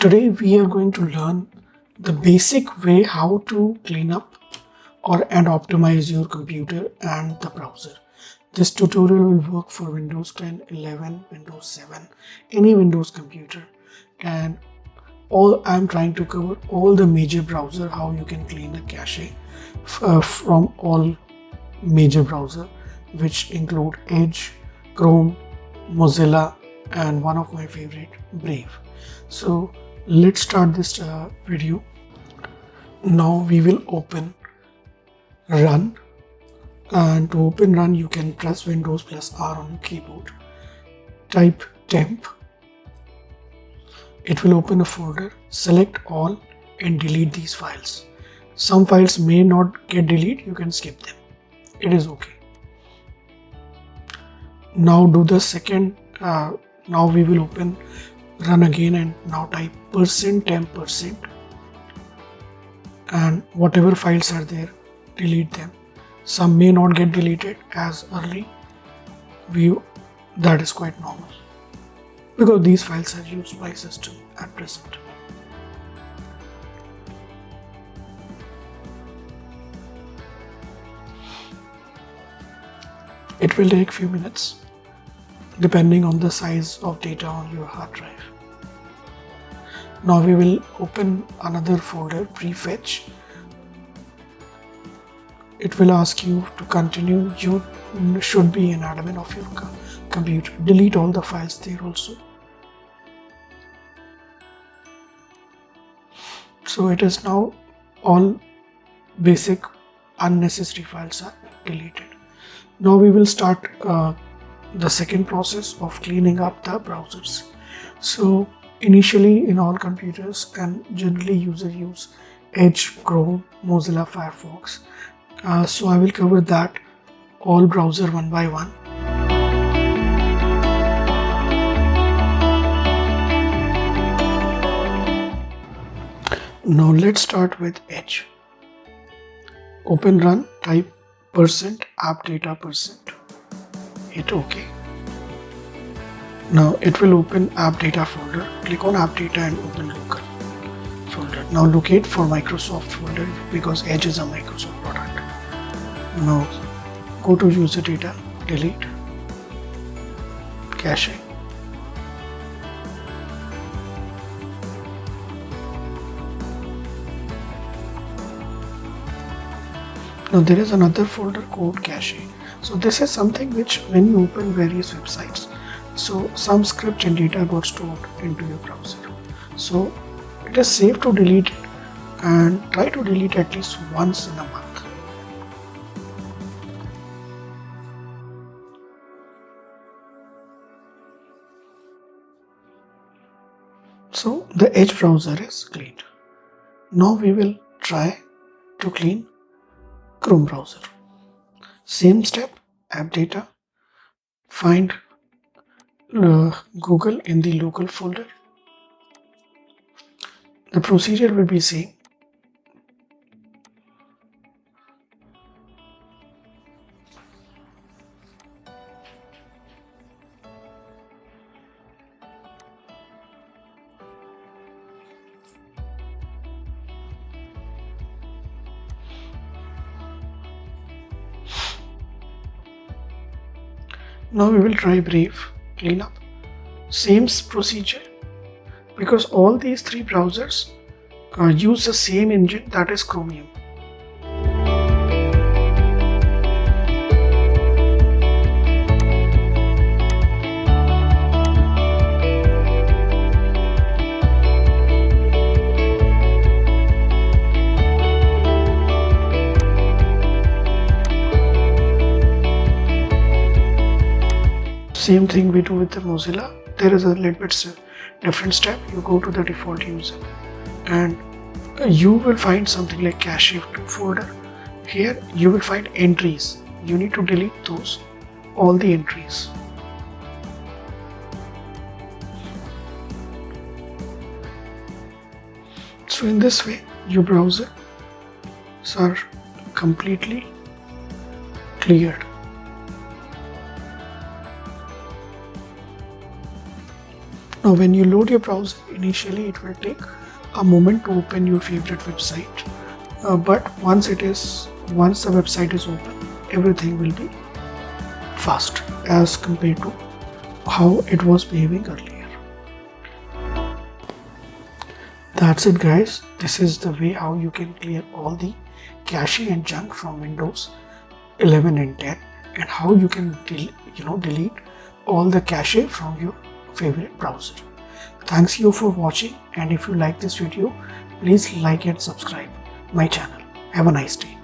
Today we are going to learn the basic way how to clean up and optimize your computer and the browser. This tutorial will work for Windows 10, 11, Windows 7, any Windows computer, and I'm trying to cover all the major browser, how you can clean the cache from all major browser, which include Edge, Chrome, Mozilla, and one of my favorite, Brave. So let's start this video. Now we will open Run, and to open Run you can press Windows plus R on your keyboard. Type temp. It will open a folder. Select all and delete these files. Some files may not get deleted, you can skip them. It is okay. Now do the second. Now we will open Run again and now type %temp% and whatever files are there, delete them. Some may not get deleted as early view. That is quite normal because these files are used by system at present. It will take few minutes depending on the size of data on your hard drive. Now we will open another folder, prefetch. It will ask you to continue. You should be an admin of your computer. Delete all the files there also. So it is now all basic unnecessary files are deleted. Now we will start the second process of cleaning up the browsers. So initially in all computers and generally user use Edge, Chrome, Mozilla, Firefox. So I will cover that all browser one by one. Now let's start with Edge. Open Run, type %appdata%. Hit OK. Now it will open app data folder. Click on app data and open local folder. Now locate for Microsoft folder because Edge is a Microsoft product. Now go to user data, delete, cache. Now there is another folder called cache. So this is something which when you open various websites, so some script and data got stored into your browser. So it is safe to delete it and try to delete at least once in a month. So the Edge browser is cleaned. Now we will try to clean Chrome browser. Same step, app data, find Google in the local folder. The procedure will be same. Now we will try Brave cleanup. Same procedure because all these three browsers use the same engine, that is Chromium. Same thing we do with the Mozilla. There is a little bit different step. You go to the default user and you will find something like cache to folder. Here you will find entries. You need to delete those, all the entries. So in this way your browsers are completely cleared. Now when you load your browser, initially it will take a moment to open your favorite website, but once the website is open, everything will be fast as compared to how it was behaving earlier. That's it guys. This is the way how you can clear all the cache and junk from Windows 11 and 10, and how you can delete all the cache from your favorite browser. Thanks you for watching, and if you like this video, please like and subscribe my channel. Have a nice day.